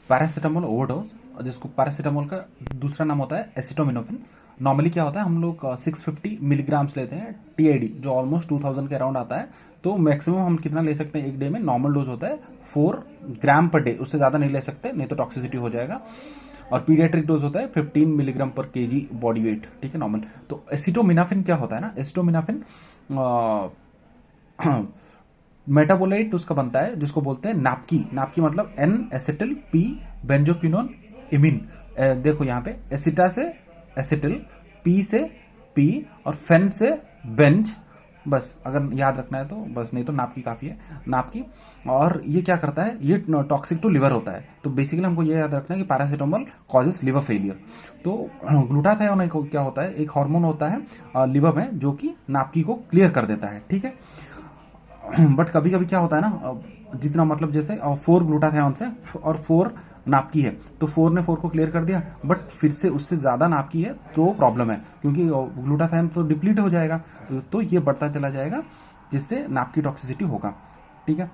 Paracetamol overdose, जिसको paracetamol का दूसरा नाम होता है एसिटोमिनोफिन। नॉर्मली क्या होता है, हम लोग 650 मिलीग्राम्स लेते हैं टीआईडी, जो ऑलमोस्ट 2000 के अराउंड आता है। तो मैक्सिमम हम कितना ले सकते हैं एक डे में, नॉर्मल डोज होता है 4 ग्राम पर डे, उससे ज़्यादा नहीं ले सकते, नहीं तो टॉक्सिसिटी हो जाएगा। और पीडियाट्रिक डोज होता है 15 मिलीग्राम पर केजी बॉडी वेट, ठीक है, नॉर्मल। तो एसिटोमिनाफिन क्या होता है ना, एसिटोमिनाफिन मेटाबोलाइट उसका बनता है जिसको बोलते हैं नापकी। नापकी मतलब एन एसिटिल पी बेंजोक्विनोन इमिन। देखो यहाँ पे एसिटा से एसिटिल, पी से पी और फेन से बेंज, बस अगर याद रखना है तो बस, नहीं तो नापकी काफ़ी है, नापकी। और ये क्या करता है, ये टॉक्सिक टू लिवर होता है। तो बेसिकली हमको ये याद रखना है कि पैरासीटामोल कॉजेस लिवर फेलियर। तो ग्लूटाथायोन क्या होता है, एक हार्मोन होता है लिवर में जो कि नापकी को क्लियर कर देता है, ठीक है। बट कभी कभी क्या होता है ना, जितना मतलब जैसे 4 ग्लूटाथायोन से और 4 नापकी है, तो 4 ने 4 को क्लियर कर दिया, बट फिर से उससे ज़्यादा नापकी है तो प्रॉब्लम है, क्योंकि ग्लूटाथायोन तो डिप्लीट हो जाएगा, तो ये बढ़ता चला जाएगा, जिससे नापकी टॉक्सिसिटी होगा, ठीक है।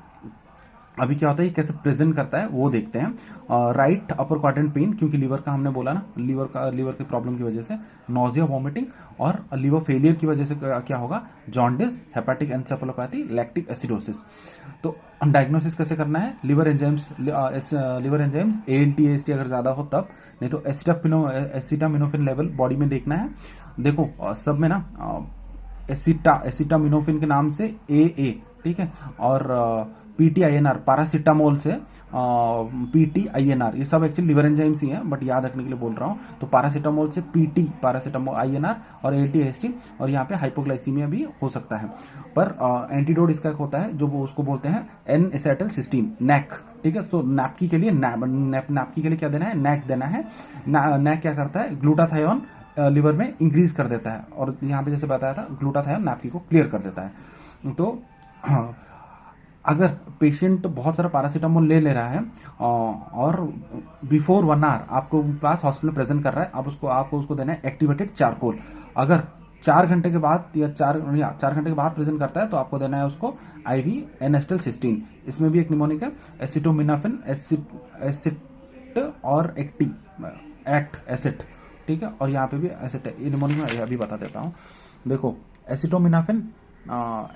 अभी क्या होता है, ये कैसे प्रेजेंट करता है वो देखते हैं। राइट अपर क्वाड्रेंट पेन, क्योंकि लीवर का हमने बोला ना, लीवर की प्रॉब्लम की वजह से नोजिया, वॉमिटिंग, और लीवर फेलियर की वजह से क्या होगा, jaundice, hepatic encephalopathy, lactic acidosis. तो डायग्नोसिस कैसे करना है, लिवर एंजाइम्स ALT AST अगर ज़्यादा हो तब, नहीं तो एसिटामिनोफिन लेवल बॉडी में देखना है। देखो सब में ना एसिटामिनोफिन के नाम से AA, ठीक है, और PTINR पैरासीटामोल से PTINR, ये सब एक्चुअली लिवर एंजाइम्स ही हैं, बट याद रखने के लिए बोल रहा हूँ। तो पैरासीटामोल से PT पैरासीटामोल INR और ALT AST, और यहाँ पे हाइपोग्लाइसीमिया भी हो सकता है। पर एंटीडोट इसका एक होता है जो वो उसको बोलते हैं N एसेटिलसिस्टीन, नैक, ठीक है। तो नैपकी के लिए नैपकी के लिए क्या देना है, नैक देना है। नैक क्या करता है, ग्लूटाथायोन लिवर में इंक्रीज कर देता है, और यहाँ पे जैसे बताया था ग्लूटाथायोन नापकी को क्लियर कर देता है। तो अगर पेशेंट बहुत सारा पैरासीटामोल ले रहा है और बिफोर 1 आवर आपको पास हॉस्पिटल प्रेजेंट कर रहा है, आपको उसको देना है एक्टिवेटेड चारकोल। अगर 4 घंटे के बाद या 4 घंटे के बाद प्रेजेंट करता है तो आपको देना है उसको IV एनेस्टलसिस्टीन। इसमें भी एक निमोनिक है, एसिटोमिनाफिन, एसिट और एसिट, ठीक है। और यहाँ पे भी एसिट है, ये निमोनिक में अभी बता देता हूँ। देखो एसिटोमिनाफिन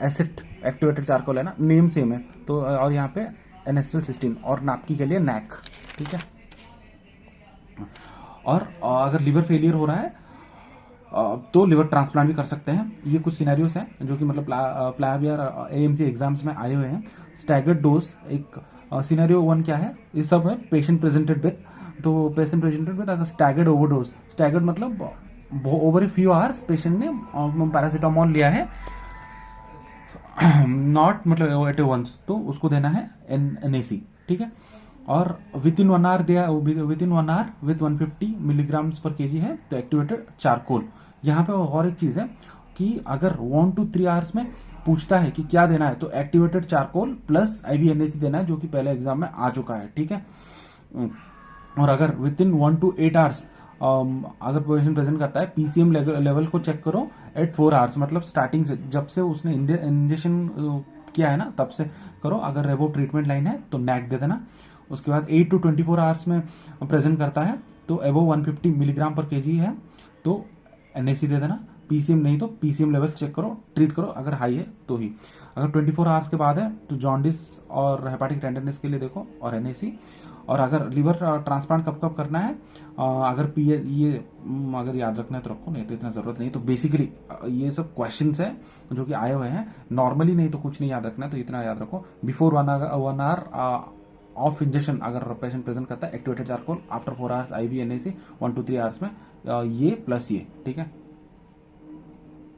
एसिट एक्टिवेटेड चारकोल है ना, नेम सेम है, तो और यहाँ पे एनेस्टलसिस्टीन, और नापकी के लिए नैक, ठीक है। और अगर लिवर फेलियर हो रहा है तो लिवर ट्रांसप्लांट भी कर सकते हैं। ये कुछ सिनेरियोस हैं जो कि मतलब प्लैब या AMC एग्जाम्स में आए हुए हैं। स्टैगर्ड डोज, एक सिनेरियो 1 क्या है, ये सब है पेशेंट प्रेजेंटेड विद, तो पेशेंट प्रेजेंटेड विद अगर स्टैगर्ड ओवरडोज, स्टैगर्ड मतलब over a few hours patient ने पैरासीटामोल लिया है, नॉट मतलब एट वंस, तो उसको देना है NAC, ठीक है। और विद इन 1 आवर दिया, within 1 hour with 150 milligrams per KG है, तो एक्टिवेटेड चारकोल। यहाँ पे और एक चीज़ है कि अगर 1 to 3 आवर्स में पूछता है कि क्या देना है, तो activated charcoal plus IV NAC देना है, जो कि पहले एग्जाम में आ चुका है, ठीक है। और अगर विद इन 1 to 8 आवर्स अगर पेशेंट प्रेजेंट करता है, PCM लेवल को चेक करो एट 4 आवर्स, मतलब स्टार्टिंग से जब से उसने इंजेक्शन किया है ना तब से करो। अगर रेबो ट्रीटमेंट लाइन है तो नैक दे देना। उसके बाद 8 to 24 आवर्स में प्रेजेंट करता है तो एबो 150 मिलीग्राम पर केजी है तो NAC दे देना। PCM नहीं तो PCM लेवल चेक करो, ट्रीट करो, अगर हाई है तो ही। अगर 24 आवर्स के बाद है तो जॉन्डिस और हेपाटिक टेंडरनेस के लिए देखो और NAC। और अगर लिवर ट्रांसप्लांट कब कब करना है, अगर ये अगर याद रखना है तो रखो, नहीं तो इतना ज़रूरत नहीं। तो बेसिकली ये सब क्वेश्चंस हैं जो कि आए हुए हैं नॉर्मली, नहीं तो कुछ नहीं याद रखना है, तो इतना याद रखो। बिफोर 1 आवर ऑफ इंजेक्शन अगर पेशेंट प्रेजेंट करता है, activated charcoal, after 4 hours IV NAC, 1 to 3 hours में ये प्लस ये, ठीक है।